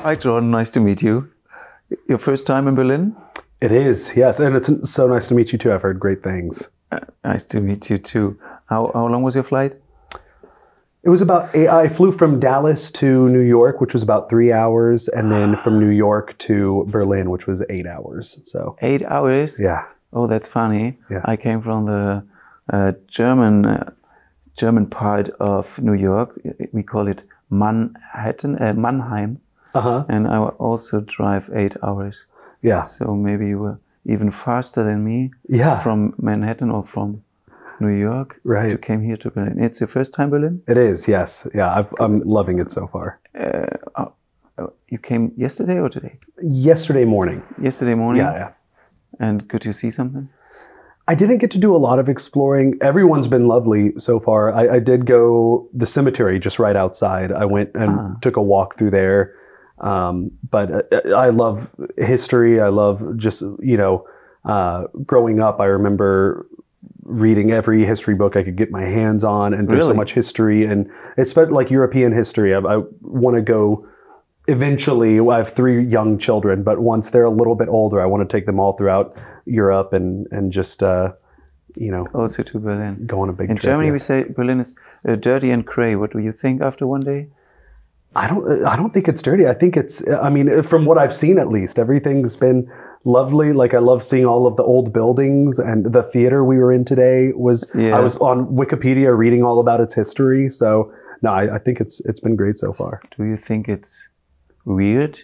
Hi, Jordan. Nice to meet you. Your first time in Berlin? It is, yes. And it's so nice to meet you too. I've heard great things. Nice to meet you too. How long was your flight? It was about I flew from Dallas to New York, which was about 3 hours, and then from New York to Berlin, which was 8 hours. So 8 hours? Yeah. Oh, that's funny. Yeah. I came from the German part of New York. We call it Mannheim. And I will also drive 8 hours. Yeah. So maybe you were even faster than me. Yeah. From Manhattan or from New York. Right. To came here to Berlin. It's your first time Berlin? It is, yes. Yeah, I'm loving it so far. You came yesterday or today? Yesterday morning. Yesterday morning? Yeah. And could you see something? I didn't get to do a lot of exploring. Everyone's been lovely so far. I did go the cemetery just right outside. I went and took a walk through there. But I love history. I love just, growing up, I remember reading every history book I could get my hands on, and there's so much history, and it's like European history. I want to go eventually. I have 3 young children, but once they're a little bit older, I want to take them all throughout Europe and just, also to Berlin. Go on a big trip. In Germany, we say Berlin is dirty and gray. What do you think after one day? I don't think it's dirty. I think it's, from what I've seen at least, everything's been lovely. Like, I love seeing all of the old buildings, and the theater we were in today was, I was on Wikipedia reading all about its history. So no, I think it's been great so far. Do you think it's weird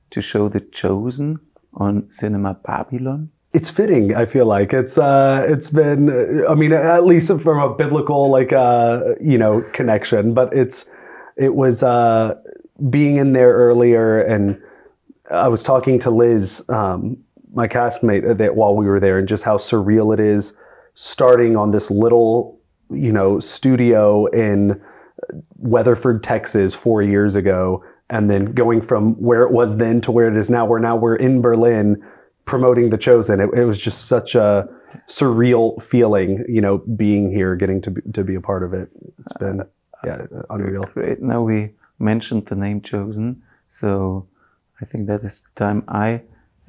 to show The Chosen on Cinema Babylon? It's fitting. I feel like it's been, at least from a biblical, connection, but it was being in there earlier, and I was talking to Liz, my castmate, while we were there, and just how surreal it is starting on this little, studio in Weatherford, Texas 4 years ago, and then going from where it was then to where it is now, we're in Berlin promoting The Chosen. It was just such a surreal feeling, being here, getting to be a part of it. It's been unreal. Great. Now we mentioned the name Chosen, so I think that is the time I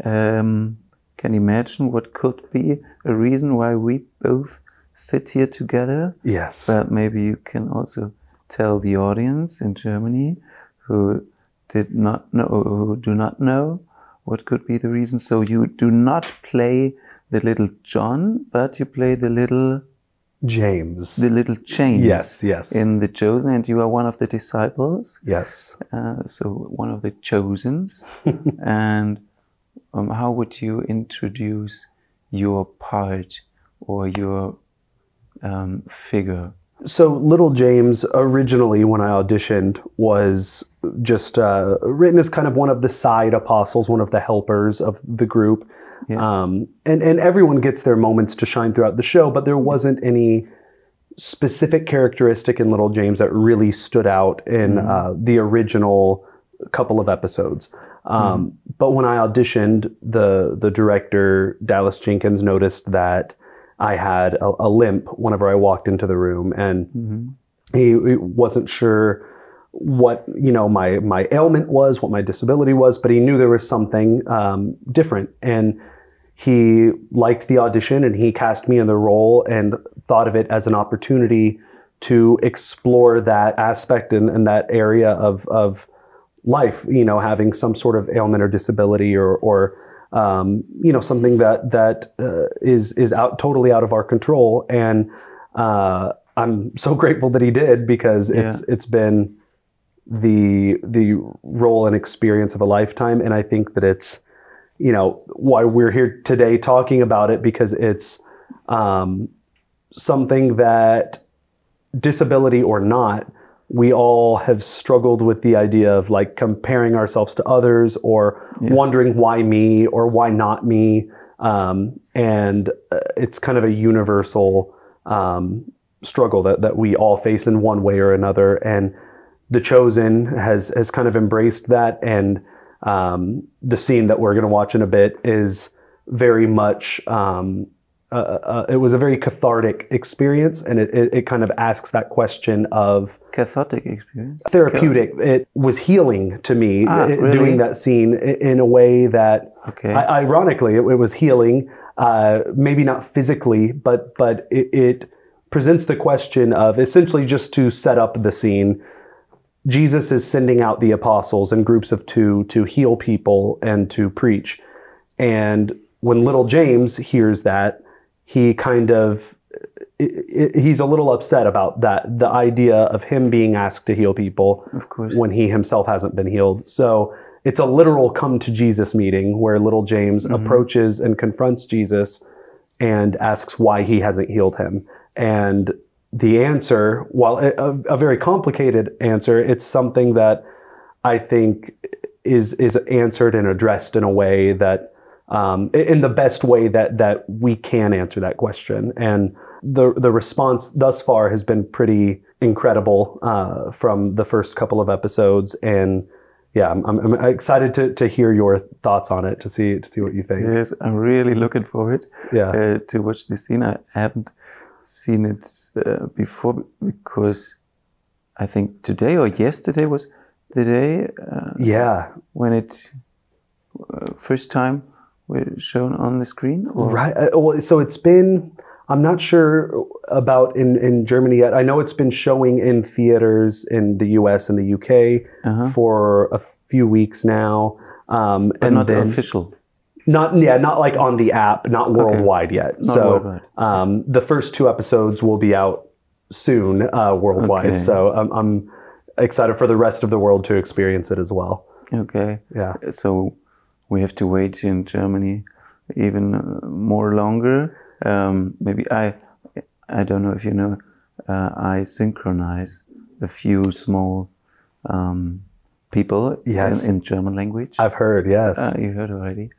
can imagine what could be a reason why we both sit here together. Yes. But maybe you can also tell the audience in Germany who do not know what could be the reason. So you do not play the little John, but you play the little James. The little James. Yes. In The Chosen, and you are one of the disciples. Yes. So one of the Chosens. And how would you introduce your part or your figure? So Little James, originally when I auditioned, was just written as kind of one of the side apostles, one of the helpers of the group. Yeah. And everyone gets their moments to shine throughout the show, but there wasn't any specific characteristic in Little James that really stood out in the original couple of episodes. But when I auditioned, the director, Dallas Jenkins, noticed that I had a limp whenever I walked into the room, and he wasn't sure what my ailment was, what my disability was, but he knew there was something different, and he liked the audition, and he cast me in the role and thought of it as an opportunity to explore that aspect and that area of life, having some sort of ailment or disability or something that is totally out of our control. And I'm so grateful that he did, because it's been the role and experience of a lifetime. And I think that it's, why we're here today talking about it, because it's something that, disability or not, we all have struggled with the idea of like comparing ourselves to others, or wondering why me or why not me. And it's kind of a universal struggle that we all face in one way or another. And The Chosen has kind of embraced that. And the scene that we're going to watch in a bit is very much it was a very cathartic experience, and it kind of asks that question of Cathartic experience? Therapeutic. It was healing to me, really? doing that scene in a way that, Okay. Ironically, it was healing, maybe not physically, but it presents the question of, essentially, just to set up the scene, Jesus is sending out the apostles in groups of 2 to heal people and to preach. And when little James hears that, he kind of, he's a little upset about that, the idea of him being asked to heal people, of course, when he himself hasn't been healed. So it's a literal come to Jesus meeting where little James approaches and confronts Jesus and asks why he hasn't healed him. And the answer, while a very complicated answer, it's something that I think is answered and addressed in a way that, in the best way that we can answer that question. And the response thus far has been pretty incredible from the first couple of episodes. And yeah, I'm excited to hear your thoughts on it, to see what you think. Yes, I'm really looking forward to watch this scene. I haven't seen it before, because I think today or yesterday was the day when it first time was shown on the screen. Or? Right. Well, so it's been, I'm not sure about in Germany yet. I know it's been showing in theaters in the US and the UK for a few weeks now. But and not then, official. Not like on the app, not worldwide yet. Not so worldwide. The first 2 episodes will be out soon worldwide. Okay. So I'm excited for the rest of the world to experience it as well. Okay. Yeah. So we have to wait in Germany even more longer. Maybe I don't know if you know, I synchronize a few small people in German language. I've heard, yes. You heard already.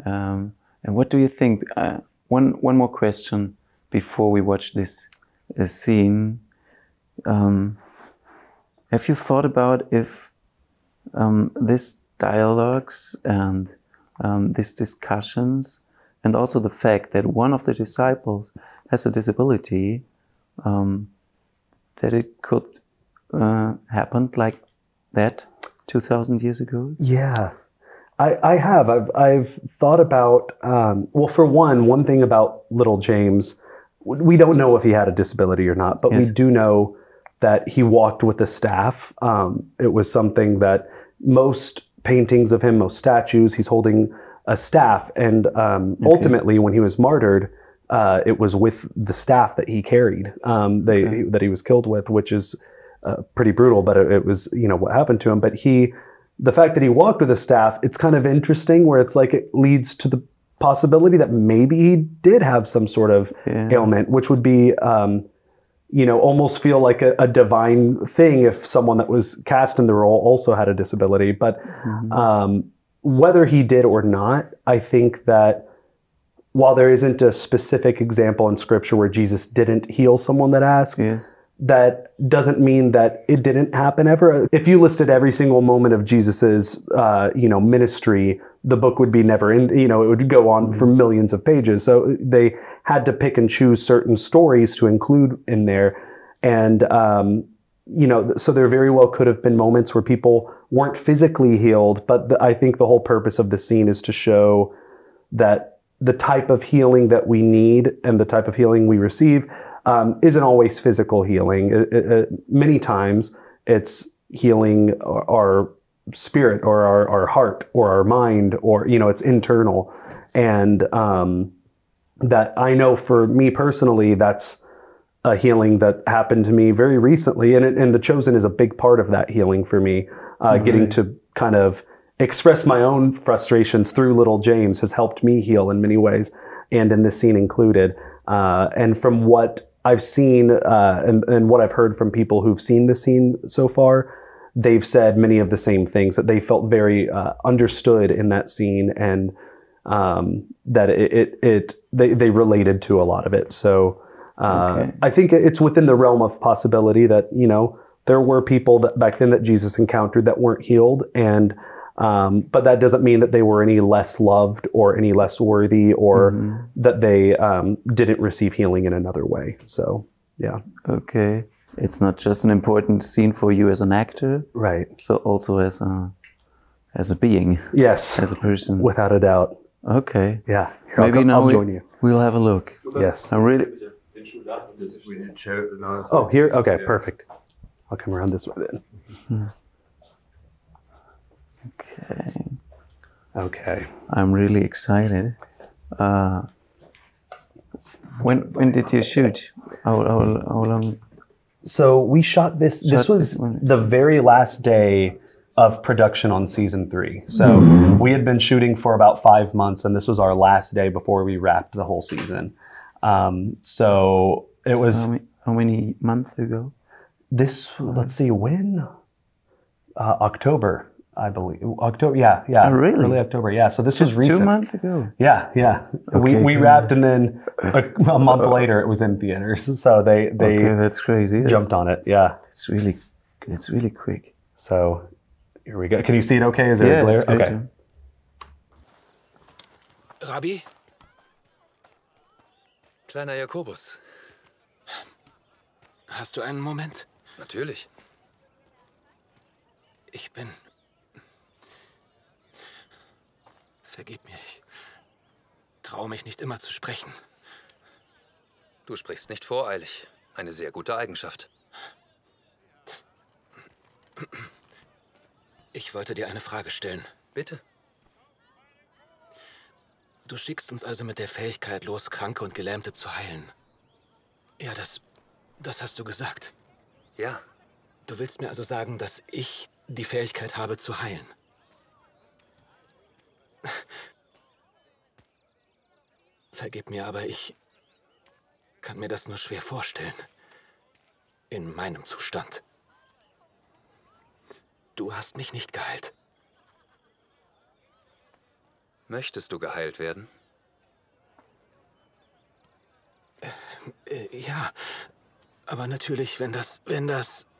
And what do you think? One more question before we watch this scene. Have you thought about if this dialogues and these discussions, and also the fact that one of the disciples has a disability, that it could happen like that 2,000 years ago? Yeah, I have. I've thought about, well, for one thing about little James, we don't know if he had a disability or not, but we do know that he walked with a staff. It was something that most paintings of him, most statues, he's holding a staff. And ultimately, when he was martyred, it was with the staff that he carried, that he was killed with, which is pretty brutal, but it was, what happened to him. But the fact that he walked with a staff, it's kind of interesting, where it's like it leads to the possibility that maybe he did have some sort of ailment, which would be, almost feel like a divine thing if someone that was cast in the role also had a disability. But whether he did or not, I think that while there isn't a specific example in Scripture where Jesus didn't heal someone that asked, that doesn't mean that it didn't happen ever. If you listed every single moment of Jesus's, ministry, the book would be never end. It would go on for millions of pages. So they had to pick and choose certain stories to include in there. And, so there very well could have been moments where people weren't physically healed. But I think the whole purpose of the scene is to show that the type of healing that we need and the type of healing we receive isn't always physical healing. Many times it's healing our spirit or our heart or our mind, or, it's internal. And that I know for me personally, that's a healing that happened to me very recently. And The Chosen is a big part of that healing for me. Getting to kind of express my own frustrations through little James has helped me heal in many ways, and in this scene included. And from what I've seen and what I've heard from people who've seen the scene so far, they've said many of the same things, that they felt very understood in that scene, and that they related to a lot of it. So I think it's within the realm of possibility that, there were people that back then that Jesus encountered that weren't healed, and But that doesn't mean that they were any less loved or any less worthy or that they didn't receive healing in another way. So, yeah. Okay. It's not just an important scene for you as an actor. Right. So also as a being. Yes. As a person. Without a doubt. Okay. Yeah. Here, Maybe now I'll join you. We'll have a look. Yes. I'm really... Oh, here? Okay, perfect. I'll come around this way then. Okay. Okay. I'm really excited. When did you shoot? How long? So we shot this. This was the very last day of production on season 3. So we had been shooting for about 5 months, and this was our last day before we wrapped the whole season. So it was. How many months ago? This, let's see, when? October, I believe. October, yeah. Oh, really? Early October, yeah. So this was Just recent. 2 months ago? Yeah. Okay, we wrapped, and then a month later it was in theaters. So they Okay, that's crazy. jumped on it, yeah. It's really quick. So here we go. Can you see it okay? Is there a glare? It's great. Okay. Rabbi? Kleiner Jakobus. Hast du einen Moment? Natürlich. Ich bin... Vergib mir, ich traue mich nicht immer zu sprechen. Du sprichst nicht voreilig. Eine sehr gute Eigenschaft. Ich wollte dir eine Frage stellen. Bitte? Du schickst uns also mit der Fähigkeit los, Kranke und Gelähmte zu heilen. Ja, das hast du gesagt. Ja. Du willst mir also sagen, dass ich die Fähigkeit habe zu heilen? Vergib mir, aber ich kann mir das nur schwer vorstellen. In meinem Zustand. Du hast mich nicht geheilt. Möchtest du geheilt werden? Ja, aber natürlich, wenn das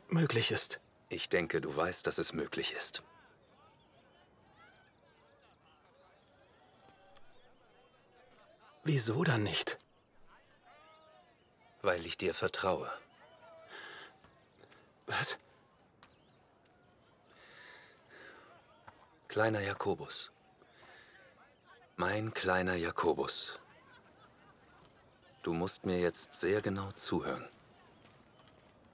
möglich ist. Ich denke, du weißt, dass es möglich ist. Wieso dann nicht? Weil ich dir vertraue. Was? Kleiner Jakobus. Mein kleiner Jakobus. Du musst mir jetzt sehr genau zuhören.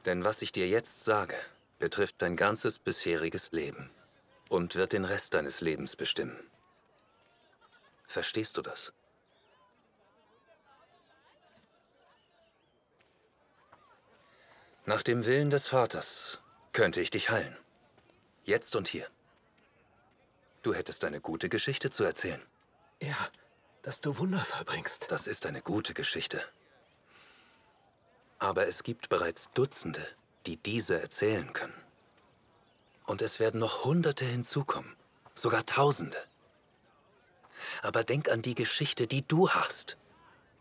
Denn was ich dir jetzt sage, betrifft dein ganzes bisheriges Leben und wird den Rest deines Lebens bestimmen. Verstehst du das? Nach dem Willen des Vaters könnte ich dich heilen. Jetzt und hier. Du hättest eine gute Geschichte zu erzählen. Ja, dass du Wunder vollbringst. Das ist eine gute Geschichte. Aber es gibt bereits Dutzende, die diese erzählen können. Und es werden noch Hunderte hinzukommen, sogar Tausende. Aber denk an die Geschichte, die du hast.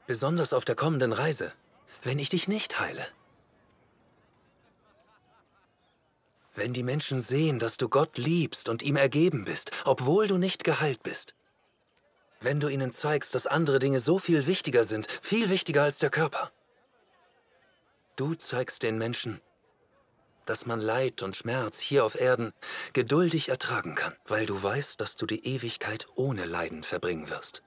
Besonders auf der kommenden Reise, wenn ich dich nicht heile. Wenn die Menschen sehen, dass du Gott liebst und ihm ergeben bist, obwohl du nicht geheilt bist. Wenn du ihnen zeigst, dass andere Dinge so viel wichtiger sind, viel wichtiger als der Körper. Du zeigst den Menschen, dass man Leid und Schmerz hier auf Erden geduldig ertragen kann, weil du weißt, dass du die Ewigkeit ohne Leiden verbringen wirst.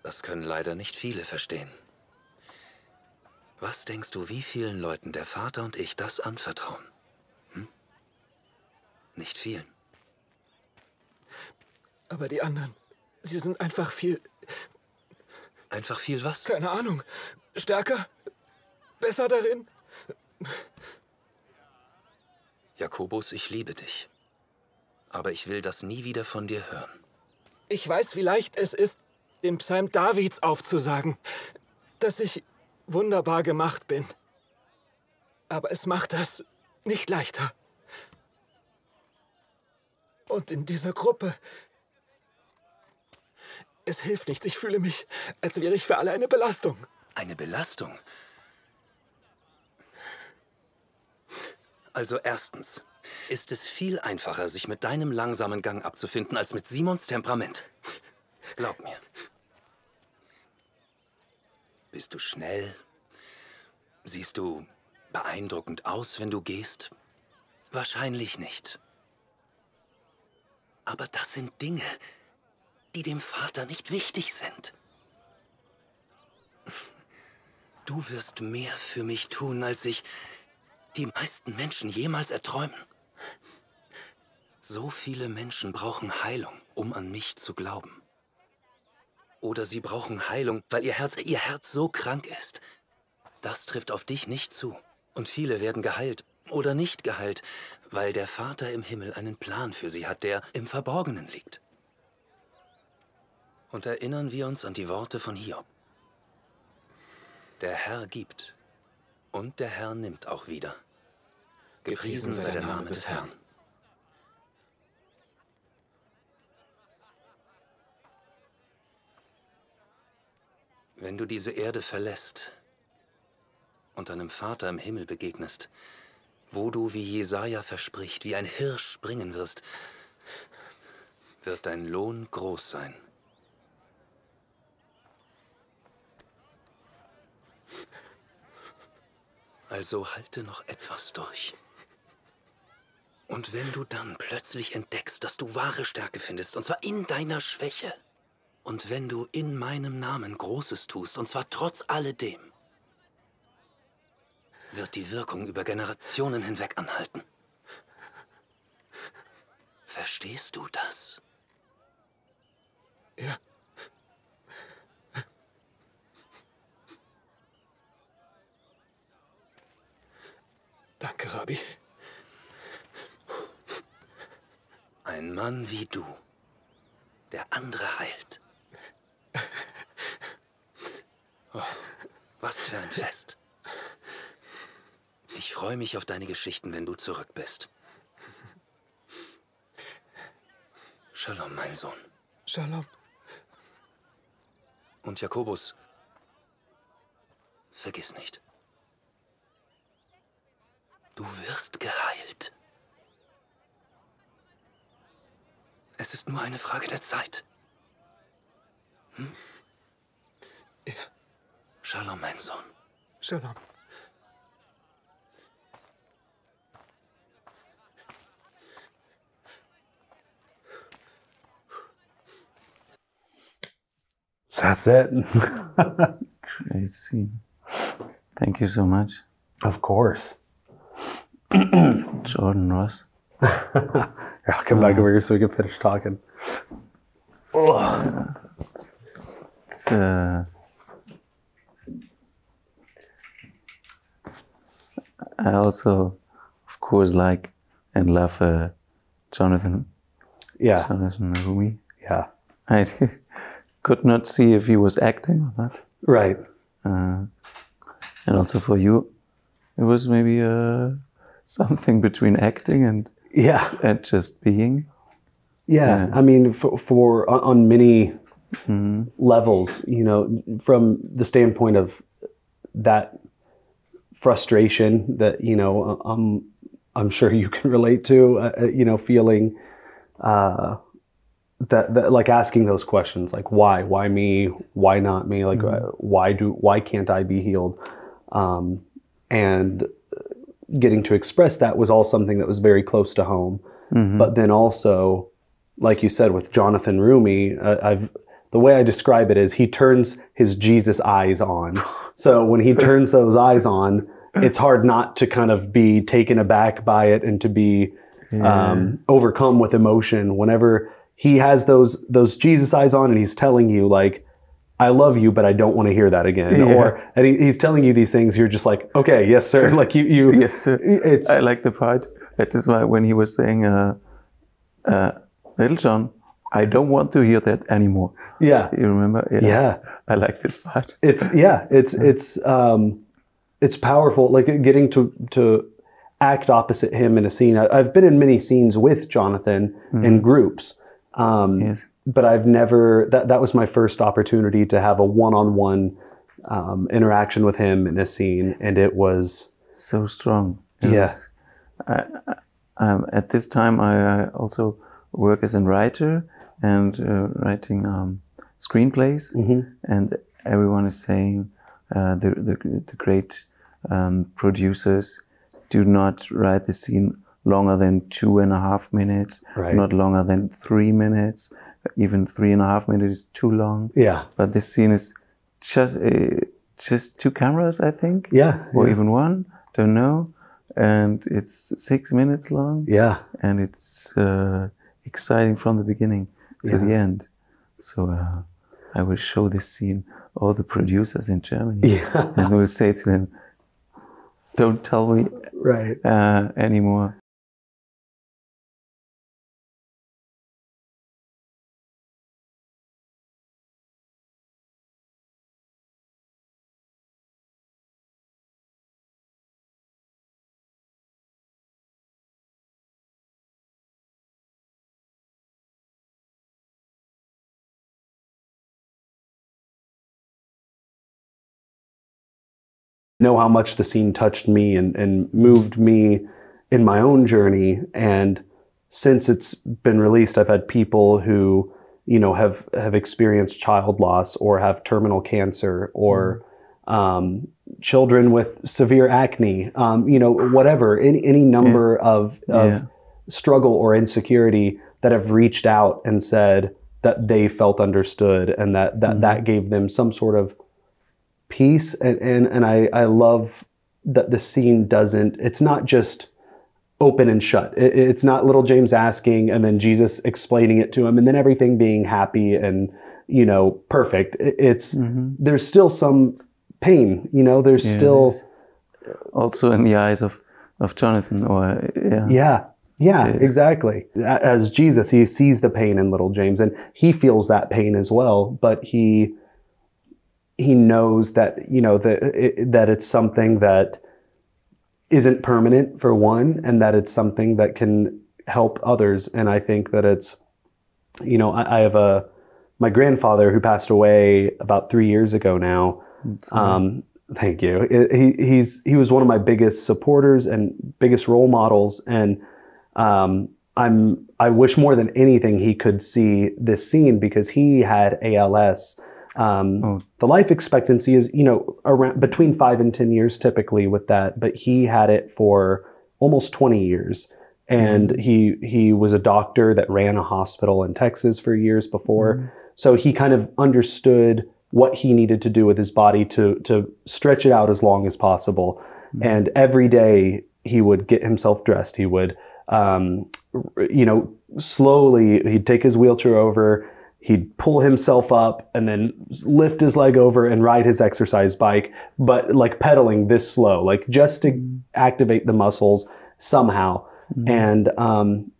Das können leider nicht viele verstehen. Was denkst du, wie vielen Leuten der Vater und ich das anvertrauen? Hm? Nicht vielen. Aber die anderen, sie sind einfach viel... Einfach viel was? Keine Ahnung. Stärker? Besser darin? Jakobus, ich liebe dich. Aber ich will das nie wieder von dir hören. Ich weiß, wie leicht es ist, den Psalm Davids aufzusagen, dass ich wunderbar gemacht bin. Aber es macht das nicht leichter. Und in dieser Gruppe... Es hilft nichts. Ich fühle mich, als wäre ich für alle eine Belastung. Eine Belastung? Also erstens, ist es viel einfacher, sich mit deinem langsamen Gang abzufinden, als mit Simons Temperament. Glaub mir. Bist du schnell? Siehst du beeindruckend aus, wenn du gehst? Wahrscheinlich nicht. Aber das sind Dinge, die dem Vater nicht wichtig sind. Du wirst mehr für mich tun, als sich die meisten Menschen jemals erträumen. So viele Menschen brauchen Heilung, um an mich zu glauben. Oder sie brauchen Heilung, weil ihr Herz so krank ist. Das trifft auf dich nicht zu. Und viele werden geheilt oder nicht geheilt, weil der Vater im Himmel einen Plan für sie hat, der im Verborgenen liegt. Und erinnern wir uns an die Worte von Hiob. Der Herr gibt und der Herr nimmt auch wieder. Gepriesen sei der Name des Herrn. Wenn du diese Erde verlässt und deinem Vater im Himmel begegnest, wo du, wie Jesaja verspricht, wie ein Hirsch springen wirst, wird dein Lohn groß sein. Also halte noch etwas durch. Und wenn du dann plötzlich entdeckst, dass du wahre Stärke findest, und zwar in deiner Schwäche, und wenn du in meinem Namen Großes tust, und zwar trotz alledem, wird die Wirkung über Generationen hinweg anhalten. Verstehst du das? Ja. Danke, Rabbi. Ein Mann wie du, der andere heilt. Oh, was für ein Fest. Ich freue mich auf deine Geschichten, wenn du zurück bist. Shalom, mein Sohn. Shalom. Und Jakobus, vergiss nicht. Du wirst geheilt. Es ist nur eine Frage der Zeit. Hm? Ja. Shalom, mein Sohn. Shalom. That's it. Great scene. Thank you so much. Of course. Jordan Ross. Yeah, I'll come back over here so we can finish talking. It's, I also, of course, like and love Jonathan. Yeah. Jonathan Rumi. Yeah. I could not see if he was acting or not. Right. And also for you, it was maybe something between acting and Yeah. just being. Yeah. I mean, for on many levels, you know, from the standpoint of that frustration that, you know, I'm sure you can relate to, you know, feeling that like asking those questions, like why me, why not me, like why can't I be healed, and getting to express that was all something that was very close to home. But then also, like you said with Jonathan Rumi, the way I describe it is he turns his Jesus eyes on. So when he turns those eyes on, it's hard not to kind of be taken aback by it and to be overcome with emotion whenever he has those Jesus eyes on and he's telling you like, I love you, but I don't want to hear that again. Yeah. And he's telling you these things. You're just like, okay, yes, sir. Like you Yes, sir. It's I like the part. That is why when he was saying, little John, I don't want to hear that anymore. yeah, You remember? yeah. I like this part. It's powerful. Like getting to act opposite him in a scene. I've been in many scenes with Jonathan in groups. Yes. But I've never, that was my first opportunity to have a one-on-one interaction with him in a scene. And it was So strong. Yeah. At this time, I also work as a writer and writing screenplays, and everyone is saying the great producers do not write the scene longer than 2.5 minutes, not longer than 3 minutes. Even 3.5 minutes is too long. Yeah. But this scene is just 2 cameras, I think. Yeah. Or even 1, don't know. And it's 6 minutes long. Yeah. And it's exciting from the beginning to the end. So I will show this scene all the producers in Germany, and will say to them, "Don't tell me anymore." Know how much the scene touched me and moved me in my own journey. And since it's been released, I've had people who, you know, have experienced child loss or have terminal cancer or children with severe acne, you know, whatever, any number of struggle or insecurity that have reached out and said that they felt understood and that gave them some sort of peace. And I love that the scene it's not just open and shut. It's not little James asking and then Jesus explaining it to him and then everything being happy and, you know, perfect. It's there's still some pain, you know, there's still also in the eyes of Jonathan or exactly. As Jesus, he sees the pain in little James and he feels that pain as well, but he knows that, you know, that it's something that isn't permanent for one, and that it's something that can help others. And I think that it's, you know, I have my grandfather who passed away about 3 years ago now. Thank you. He was one of my biggest supporters and biggest role models. And I wish more than anything he could see this scene because he had ALS. The life expectancy is, you know, around between 5 and 10 years typically with that, but he had it for almost 20 years. And he was a doctor that ran a hospital in Texas for years before. So he kind of understood what he needed to do with his body to stretch it out as long as possible. And every day he would get himself dressed. He would, you know, slowly, he'd take his wheelchair over, he'd pull himself up and then lift his leg over and ride his exercise bike, but like pedaling this slow, like just to activate the muscles somehow. And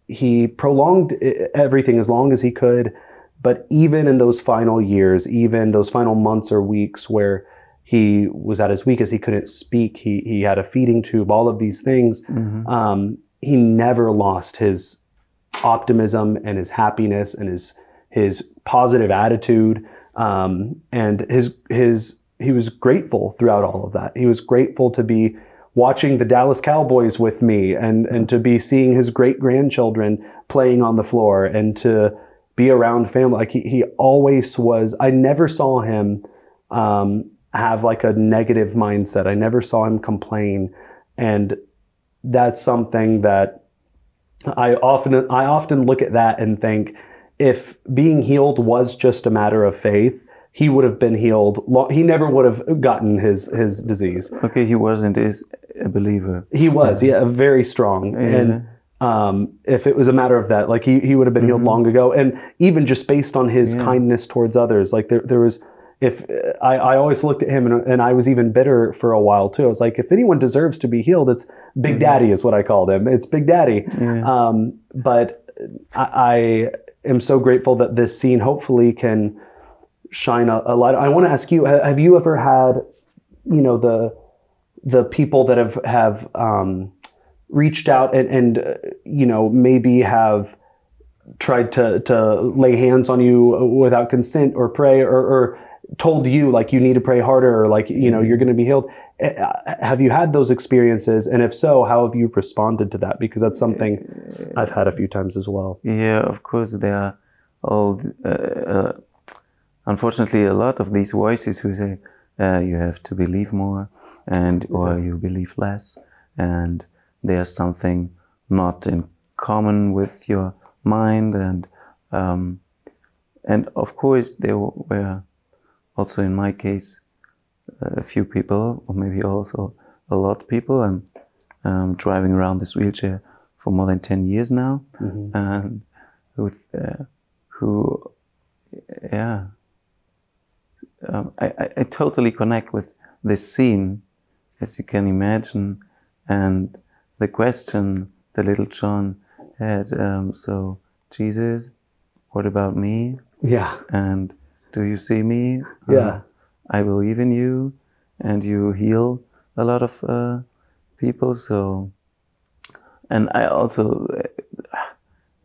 he prolonged everything as long as he could. But even in those final years, even those final months or weeks where he was at his weakest, he couldn't speak, he had a feeding tube, all of these things, he never lost his optimism and his happiness and his positive attitude, and he was grateful throughout all of that. He was grateful to be watching the Dallas Cowboys with me and to be seeing his great-grandchildren playing on the floor and to be around family. Like he always was. I never saw him have like a negative mindset. I never saw him complain. And that's something that I often look at that and think, if being healed was just a matter of faith, he would have been healed. He never would have gotten his disease. Okay, he wasn't a believer. He was, very strong. And if it was a matter of that, like he would have been healed long ago. And even just based on his kindness towards others, like there was, I always looked at him and I was even bitter for a while too. I was like, if anyone deserves to be healed, it's Big Daddy is what I called him. It's Big Daddy. But I am so grateful that this scene hopefully can shine a light. I want to ask you, have you ever had, you know, the people that have reached out and you know, maybe have tried to lay hands on you without consent or pray or told you like you need to pray harder, or like, you know, you're going to be healed. Have you had those experiences? And if so, how have you responded to that? Because that's something I've had a few times as well. Yeah, of course, there are all, unfortunately, a lot of these voices who say, you have to believe more, and or you believe less, and there's something not in common with your mind, and of course there were also in my case a few people, or maybe also a lot of people. I'm driving around this wheelchair for more than 10 years now, and with I totally connect with this scene, as you can imagine, and the question the little John had, so Jesus, what about me? Yeah. And do you see me? Yeah. I believe in you, and you heal a lot of people. So, and I also,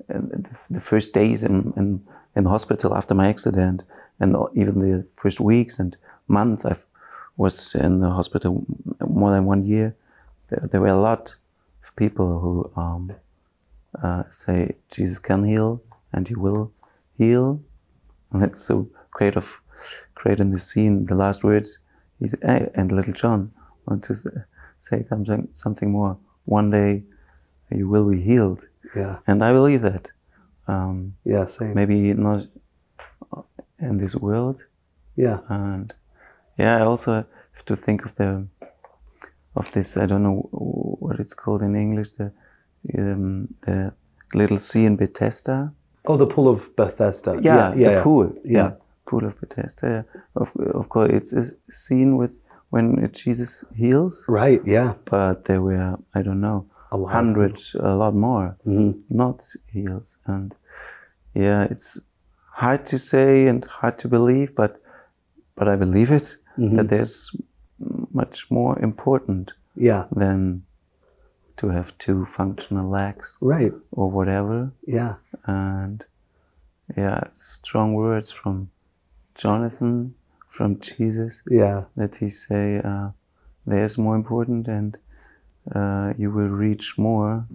the first days in the hospital after my accident, and even the first weeks and months I was in the hospital more than 1 year, there were a lot of people who say Jesus can heal and he will heal. And it's so great in the scene, the last words, he's, and little John want to say something more. One day you will be healed. Yeah. And I believe that. Yeah, same. Maybe not in this world. Yeah. And yeah, I also have to think of this, I don't know what it's called in English, the little sea in Bethesda. Oh, the pool of Bethesda. Yeah, the pool. Yeah. Pool of Bethesda. Of course, it's a scene with when Jesus heals. Right, yeah. But there were, I don't know, a lot more not heals. And yeah, it's hard to say and hard to believe, but I believe it, that there's much more important than to have 2 functional legs, right, or whatever. Yeah. And yeah, strong words from Jonathan, from Jesus, that he say there's more important, and you will reach more.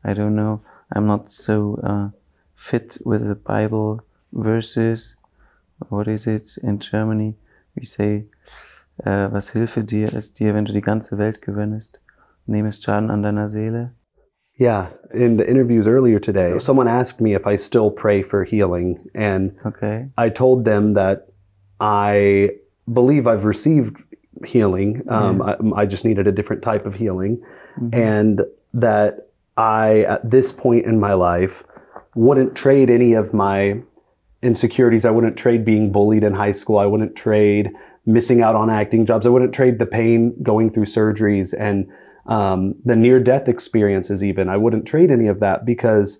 I don't know, I'm not so fit with the Bible verses. What is it in Germany? We say, was Hilfe dir ist dir, wenn du die ganze Welt gewinnest, nimm es Schaden an deiner Seele. Yeah, in the interviews earlier today, someone asked me if I still pray for healing, and I told them that I believe I've received healing. I just needed a different type of healing, and that I, at this point in my life, wouldn't trade any of my insecurities. I wouldn't trade being bullied in high school. I wouldn't trade missing out on acting jobs. I wouldn't trade the pain going through surgeries and the near-death experiences even. I wouldn't trade any of that, because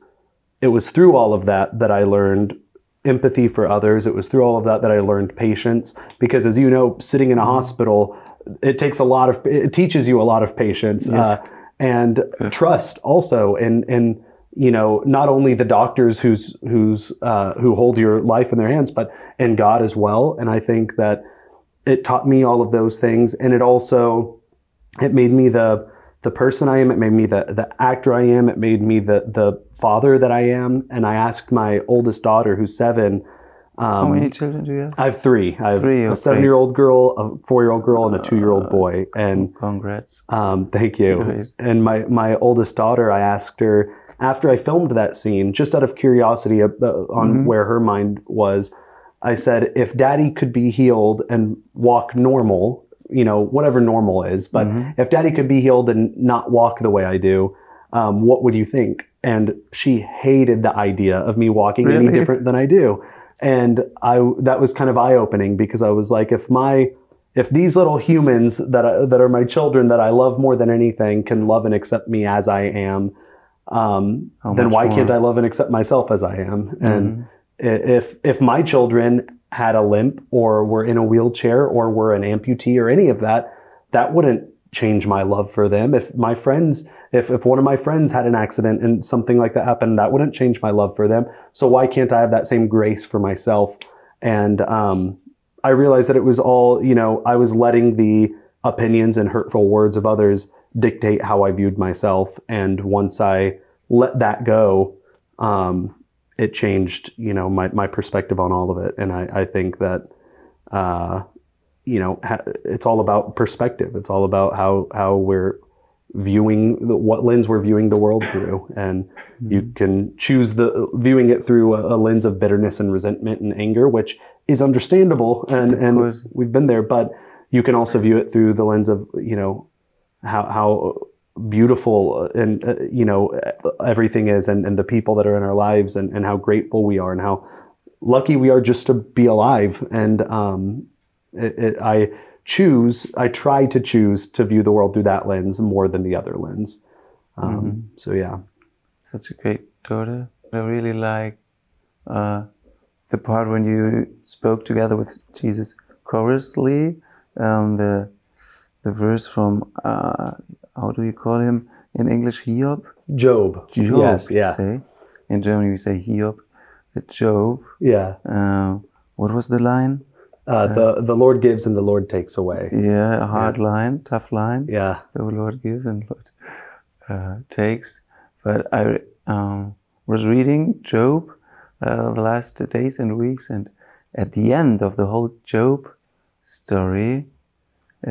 it was through all of that that I learned empathy for others. It was through all of that that I learned patience, because as you know, sitting in a hospital, it teaches you a lot of patience, and trust also. And you know, not only the doctors who hold your life in their hands, but in God as well. And I think that it taught me all of those things. And it made me the person I am. It made me the actor I am. It made me the father that I am. And I asked my oldest daughter, who's 7. How many children do you have? I have 3. I have 3, a 7-year-old girl, a 4-year-old girl, and a 2-year-old boy. And congrats. Thank you. Great. And my oldest daughter, I asked her, after I filmed that scene, just out of curiosity on where her mind was, I said, if Daddy could be healed and walk normal, you know, whatever normal is, but if Daddy could be healed and not walk the way I do, what would you think? And she hated the idea of me walking any different than I do. And that was kind of eye-opening, because I was like, if these little humans that are my children that I love more than anything can love and accept me as I am, then why can't I love and accept myself as I am? And if my children had a limp, or were in a wheelchair, or were an amputee, or any of that, that wouldn't change my love for them. If one of my friends had an accident and something like that happened, that wouldn't change my love for them. So why can't I have that same grace for myself? And I realized that it was all, you know, I was letting the opinions and hurtful words of others dictate how I viewed myself. And once I let that go, it changed, you know, my perspective on all of it. And I think that, you know, it's all about perspective. It's all about how we're viewing what lens we're viewing the world through. And you can choose viewing it through a lens of bitterness and resentment and anger, which is understandable. And we've been there, but you can also view it through the lens of, you know, how beautiful and, you know, everything is, and the people that are in our lives, and how grateful we are and how lucky we are just to be alive. And, I try to choose to view the world through that lens more than the other lens. So yeah. Such a great daughter. I really like the part when you spoke together with Jesus chorusly, the verse from, how do you call him in English? Hiob? Job. Yes, yeah. Say. In Germany we say Hiob. The Job. Yeah. What was the line? The Lord gives and the Lord takes away. Yeah, a hard line, tough line. Yeah. The Lord gives and the Lord takes. But I was reading Job the last days and weeks, and at the end of the whole Job story,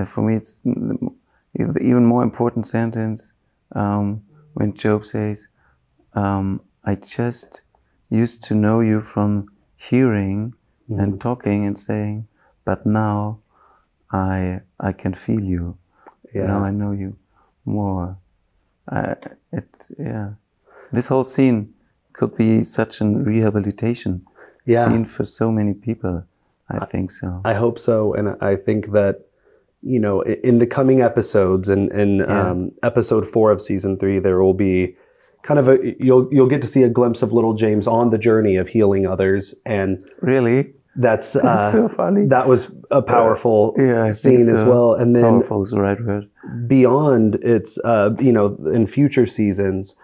for me it's the even more important sentence when Job says, I just used to know you from hearing and talking and saying, but now I can feel you. Yeah. Now I know you more. This whole scene could be such a rehabilitation scene for so many people. I think so. I hope so, and I think that, you know, in the coming episodes, in episode 4 of season 3, there will be kind of you'll get to see a glimpse of little James on the journey of healing others. And really, that's so funny. That was a powerful scene as well. And then powerful is the right word. Beyond, it's you know, in future seasons,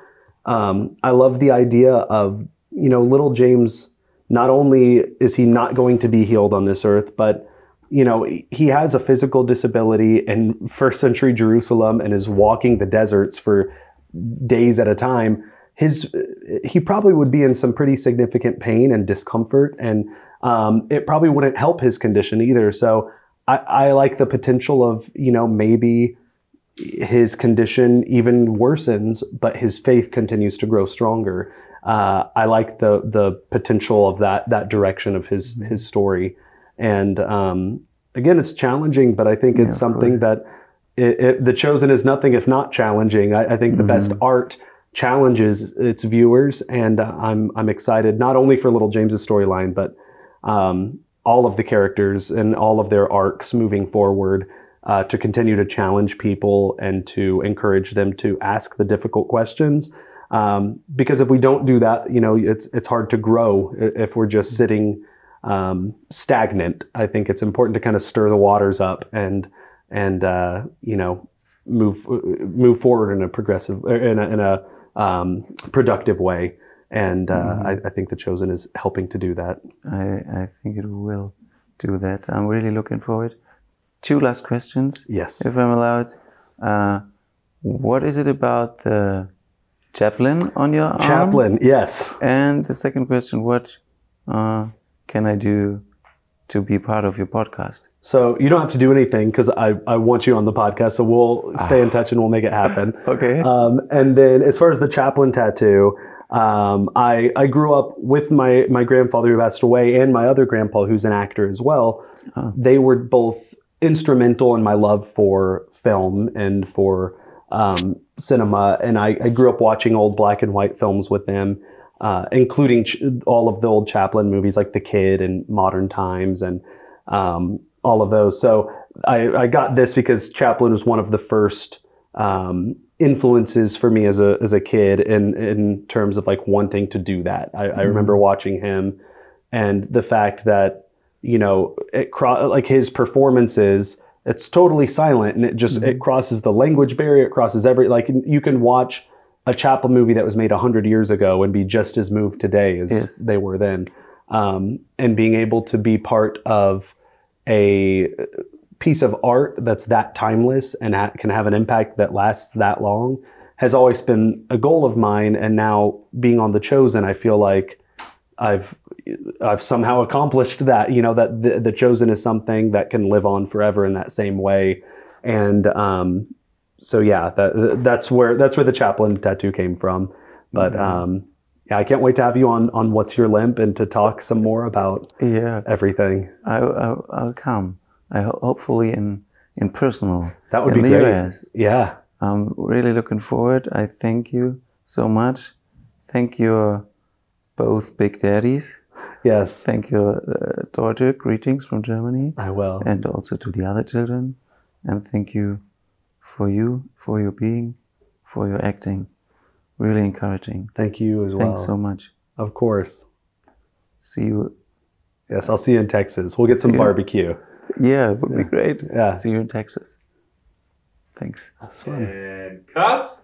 I love the idea of, you know, little James. Not only is he not going to be healed on this earth, but, you know, he has a physical disability in first century Jerusalem and is walking the deserts for days at a time. He probably would be in some pretty significant pain and discomfort, and it probably wouldn't help his condition either. So I like the potential of, you know, maybe his condition even worsens, but his faith continues to grow stronger. I like the potential of that direction of his story. And again, it's challenging, but I think it's something that The Chosen is nothing if not challenging. I think the best art challenges its viewers, and I'm excited not only for little James's storyline, but all of the characters and all of their arcs moving forward, to continue to challenge people and to encourage them to ask the difficult questions. Because if we don't do that, you know, it's hard to grow if we're just sitting stagnant. I think it's important to kind of stir the waters up and you know, move forward in a progressive, in a productive way. And I think The Chosen is helping to do that. I think it will do that. I'm really looking forward. 2 last questions. Yes, if I'm allowed. What is it about the chaplain on your arm? Chaplain, yes. And the second question, what can I do to be part of your podcast? So you don't have to do anything, because I want you on the podcast, so we'll stay in touch and we'll make it happen. Okay. And then as far as the chaplain tattoo, I grew up with my grandfather who passed away, and my other grandpa who's an actor as well. They were both instrumental in my love for film and for cinema, and I grew up watching old black and white films with them, including all of the old Chaplin movies like The Kid and Modern Times and all of those. So I got this because Chaplin was one of the first influences for me as a kid in terms of like wanting to do that. I remember watching him, and the fact that, you know, like his performances, it's totally silent, and it crosses the language barrier. It crosses like you can watch a Chaplin movie that was made 100 years ago and be just as moved today as they were then. And being able to be part of a piece of art that's that timeless and can have an impact that lasts that long has always been a goal of mine. And now being on The Chosen, I feel like I've somehow accomplished that, you know, that the Chosen is something that can live on forever in that same way. And so yeah, that's where the chaplain tattoo came from. But yeah, I can't wait to have you on What's Your Limp and to talk some more about everything. I'll come. Hopefully in personal. That would in be the great. US. Yeah. I'm really looking forward. I thank you so much. Thank your both big daddies. Yes. Thank your daughter. Greetings from Germany. I will. And also to the other children. And thank you, for your being, for your acting. Really encouraging. Thank you as well. Thanks so much. Of course. See you. Yes, I'll see you in Texas. We'll get some barbecue. Yeah, it would be great. Yeah. See you in Texas. Thanks. And cut.